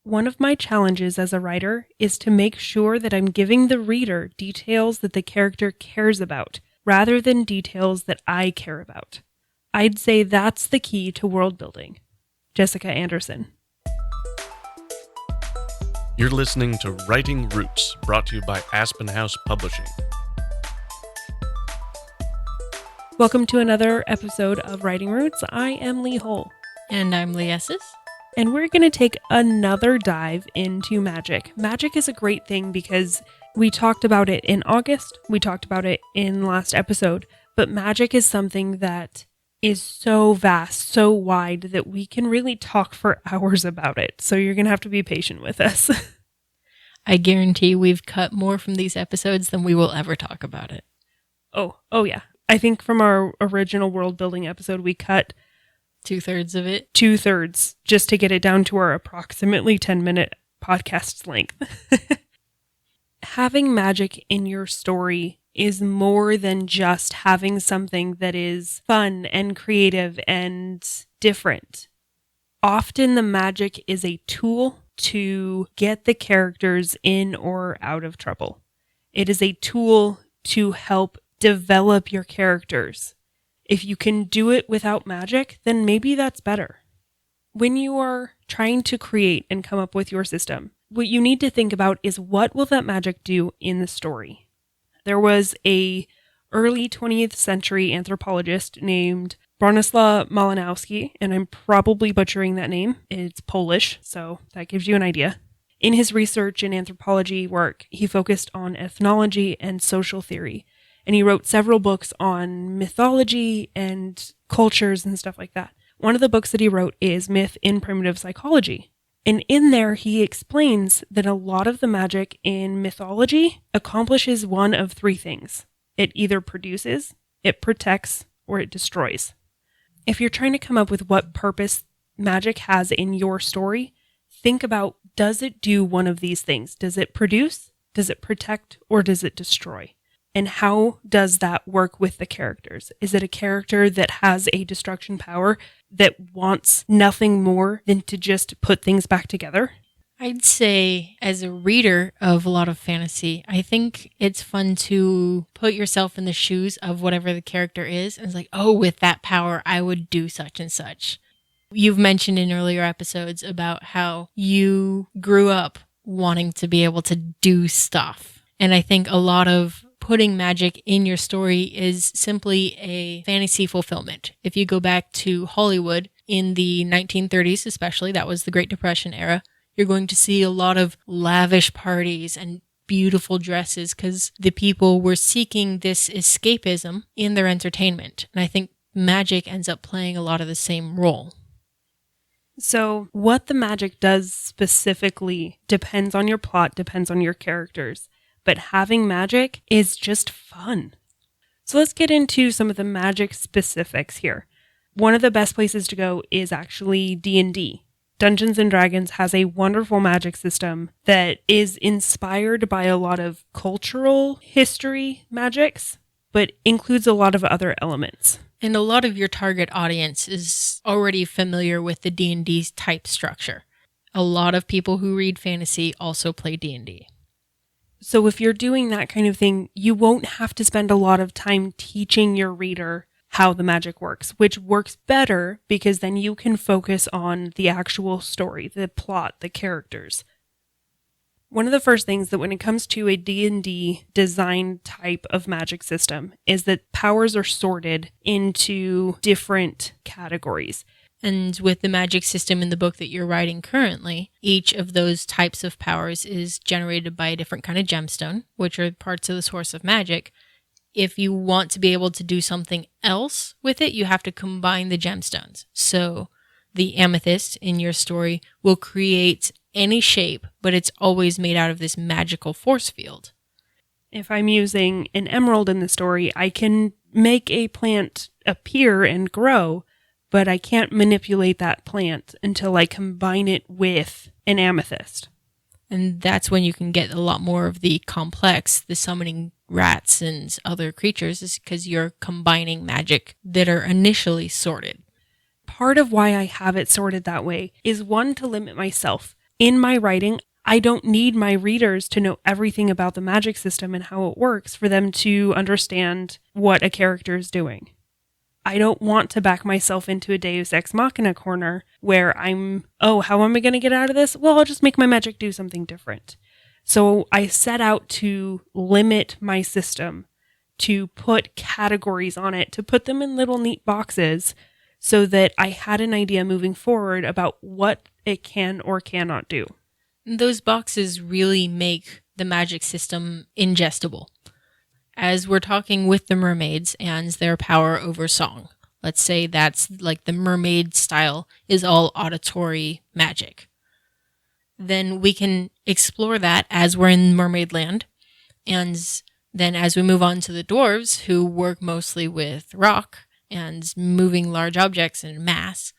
One of my challenges as a writer is to make sure that I'm giving the reader details that the character cares about, rather than details that I care about. I'd say that's the key to world building. Jessica Anderson. You're listening to Writing Roots, brought to you by Aspen House Publishing. Welcome to another episode of Writing Roots. I am Leigh Hull. And I'm Leigh Esses. And we're going to take another dive into magic. Magic is a great thing because we talked about it in August. We talked about it in last episode. But magic is something that is so vast, so wide, that we can really talk for hours about it. So you're going to have to be patient with us. I guarantee we've cut more from these episodes than we will ever talk about it. Oh yeah. I think from our original world building episode, we cut 2/3 of it. 2/3 just to get it down to our approximately 10-minute podcast length. Having magic in your story is more than just having something that is fun and creative and different. Often the magic is a tool to get the characters in or out of trouble. It is a tool to help develop your characters. If you can do it without magic, then maybe that's better. When you are trying to create and come up with your system, what you need to think about is, what will that magic do in the story? There was a early 20th century anthropologist named Bronislaw Malinowski, and I'm probably butchering that name. It's Polish, so that gives you an idea. In his research and anthropology work, he focused on ethnology and social theory, and he wrote several books on mythology and cultures and stuff like that. One of the books that he wrote is Myth in Primitive Psychology. And in there, he explains that a lot of the magic in mythology accomplishes one of three things. It either produces, it protects, or it destroys. If you're trying to come up with what purpose magic has in your story, think about, does it do one of these things? Does it produce, does it protect, or does it destroy? And how does that work with the characters? Is it a character that has a destruction power that wants nothing more than to just put things back together? I'd say, as a reader of a lot of fantasy, I think it's fun to put yourself in the shoes of whatever the character is. And it's like, oh, with that power, I would do such and such. You've mentioned in earlier episodes about how you grew up wanting to be able to do stuff. And I think a lot of putting magic in your story is simply a fantasy fulfillment. If you go back to Hollywood in the 1930s, especially, that was the Great Depression era, you're going to see a lot of lavish parties and beautiful dresses because the people were seeking this escapism in their entertainment. And I think magic ends up playing a lot of the same role. So what the magic does specifically depends on your plot, depends on your characters. But having magic is just fun. So let's get into some of the magic specifics here. One of the best places to go is actually D&D. Dungeons & Dragons has a wonderful magic system that is inspired by a lot of cultural history magics, but includes a lot of other elements. And a lot of your target audience is already familiar with the D&D type structure. A lot of people who read fantasy also play D&D. So if you're doing that kind of thing, you won't have to spend a lot of time teaching your reader how the magic works, which works better because then you can focus on the actual story, the plot, the characters. One of the first things that when it comes to a D&D design type of magic system is that powers are sorted into different categories. And with the magic system in the book that you're writing currently, each of those types of powers is generated by a different kind of gemstone, which are parts of the source of magic. If you want to be able to do something else with it, you have to combine the gemstones. So the amethyst in your story will create any shape, but it's always made out of this magical force field. If I'm using an emerald in the story, I can make a plant appear and grow, but I can't manipulate that plant until I combine it with an amethyst. And that's when you can get a lot more of the complex, the summoning rats and other creatures, is because you're combining magic that are initially sorted. Part of why I have it sorted that way is, one, to limit myself. In my writing, I don't need my readers to know everything about the magic system and how it works for them to understand what a character is doing. I don't want to back myself into a Deus Ex Machina corner where how am I going to get out of this? Well, I'll just make my magic do something different. So I set out to limit my system, to put categories on it, to put them in little neat boxes so that I had an idea moving forward about what it can or cannot do. Those boxes really make the magic system ingestible. As we're talking with the mermaids and their power over song, let's say that's like the mermaid style is all auditory magic. Then we can explore that as we're in mermaid land. And then as we move on to the dwarves, who work mostly with rock and moving large objects in mass,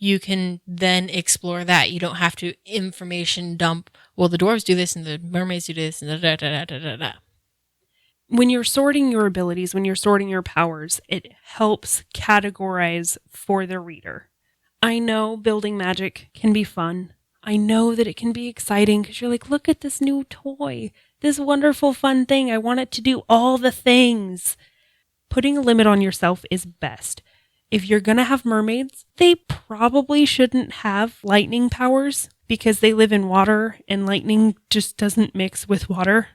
you can then explore that. You don't have to information dump, well, the dwarves do this and the mermaids do this and da da da da da da. When you're sorting your abilities, when you're sorting your powers, it helps categorize for the reader. I know building magic can be fun. I know that it can be exciting because you're like, look at this new toy, this wonderful fun thing. I want it to do all the things. Putting a limit on yourself is best. If you're going to have mermaids, they probably shouldn't have lightning powers because they live in water and lightning just doesn't mix with water.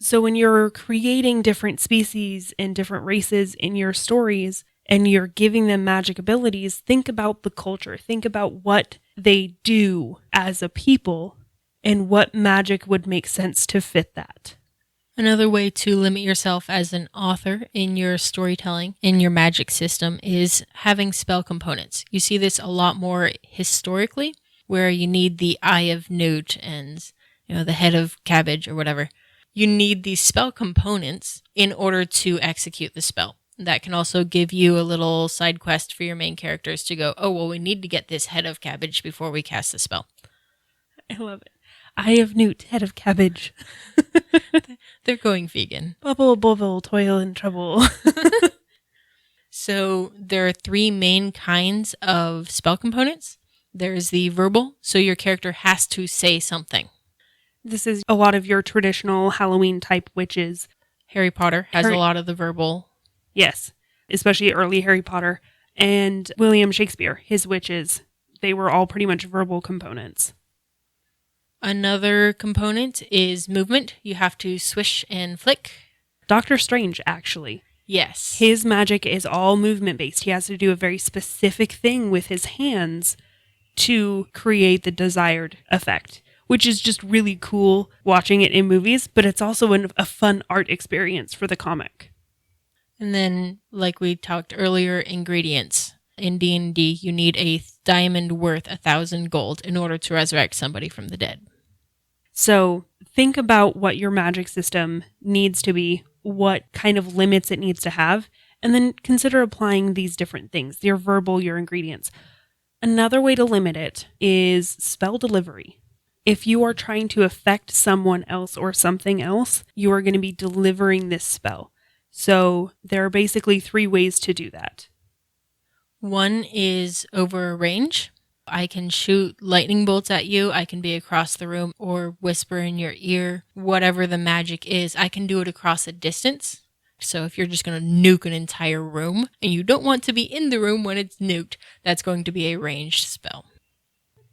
So when you're creating different species and different races in your stories and you're giving them magic abilities, think about the culture. Think about what they do as a people and what magic would make sense to fit that. Another way to limit yourself as an author in your storytelling, in your magic system, is having spell components. You see this a lot more historically, where you need the eye of newt and the head of cabbage or whatever. You need these spell components in order to execute the spell. That can also give you a little side quest for your main characters to go, oh, well, we need to get this head of cabbage before we cast the spell. I love it. Eye of newt, head of cabbage. They're going vegan. Bubble, bubble, toil and trouble. So there are 3 main kinds of spell components. There's the verbal, so your character has to say something. This is a lot of your traditional Halloween type witches. Harry Potter has a lot of the verbal. Yes, especially early Harry Potter. And William Shakespeare, his witches, they were all pretty much verbal components. Another component is movement. You have to swish and flick. Doctor Strange, actually. Yes. His magic is all movement based. He has to do a very specific thing with his hands to create the desired effect, which is just really cool watching it in movies, but it's also a fun art experience for the comic. And then, like we talked earlier, ingredients. In D&D, you need a diamond worth 1,000 gold in order to resurrect somebody from the dead. So think about what your magic system needs to be, what kind of limits it needs to have, and then consider applying these different things, your verbal, your ingredients. Another way to limit it is spell delivery. If you are trying to affect someone else or something else, you are going to be delivering this spell. So there are basically 3 ways to do that. One is over range. I can shoot lightning bolts at you. I can be across the room or whisper in your ear. Whatever the magic is, I can do it across a distance. So if you're just going to nuke an entire room and you don't want to be in the room when it's nuked, that's going to be a ranged spell.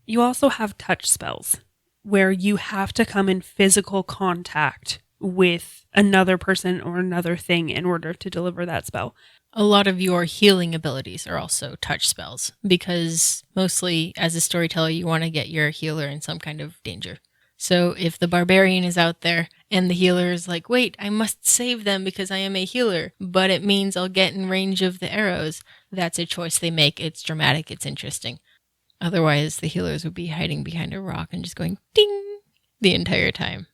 You also have touch spells where you have to come in physical contact with another person or another thing in order to deliver that spell. A lot of your healing abilities are also touch spells because mostly as a storyteller, you want to get your healer in some kind of danger. So if the barbarian is out there and the healer is like, wait, I must save them because I am a healer, but it means I'll get in range of the arrows, that's a choice they make. It's dramatic. It's interesting. Otherwise, the healers would be hiding behind a rock and just going ding the entire time.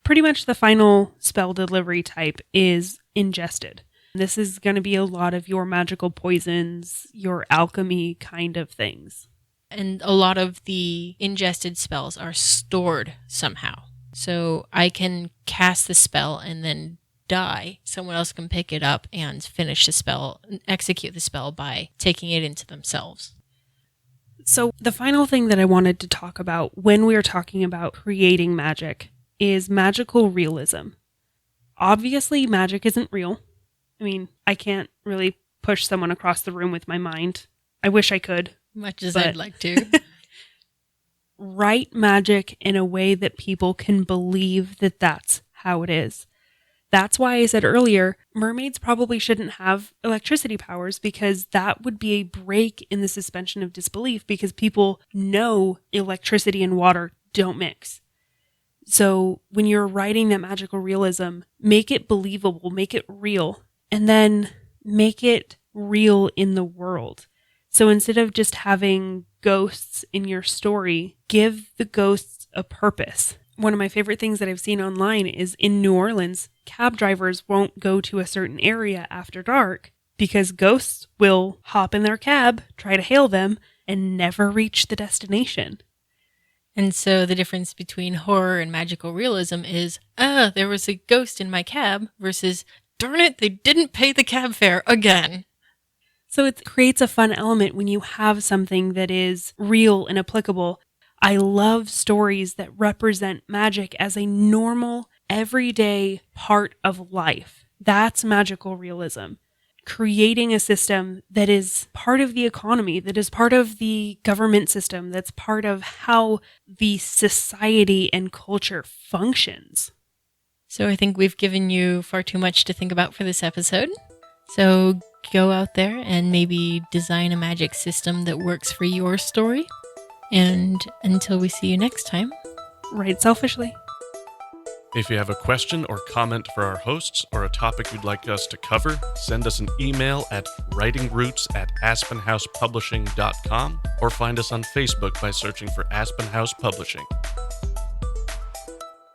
Pretty much the final spell delivery type is ingested. This is going to be a lot of your magical poisons, your alchemy kind of things. And a lot of the ingested spells are stored somehow. So I can cast the spell and then die. Someone else can pick it up and finish the spell, execute the spell by taking it into themselves. So the final thing that I wanted to talk about when we are talking about creating magic is magical realism. Obviously, magic isn't real. I mean, I can't really push someone across the room with my mind. I wish I could. Much as But- I'd like to. Write magic in a way that people can believe that that's how it is. That's why I said earlier, mermaids probably shouldn't have electricity powers, because that would be a break in the suspension of disbelief, because people know electricity and water don't mix. So when you're writing that magical realism, make it believable, make it real, and then make it real in the world. So instead of just having ghosts in your story, give the ghosts a purpose. One of my favorite things that I've seen online is in New Orleans, cab drivers won't go to a certain area after dark because ghosts will hop in their cab, try to hail them, and never reach the destination. And so the difference between horror and magical realism is, there was a ghost in my cab versus, darn it, they didn't pay the cab fare again. So it creates a fun element when you have something that is real and applicable. I love stories that represent magic as a normal, everyday part of life. That's magical realism. Creating a system that is part of the economy, that is part of the government system, that's part of how the society and culture functions. So I think we've given you far too much to think about for this episode. So go out there and maybe design a magic system that works for your story. And until we see you next time, Write selfishly. If you have a question or comment for our hosts or a topic you'd like us to cover, send us an email at writingroots@aspenhousepublishing.com or find us on Facebook by searching for Aspen House Publishing.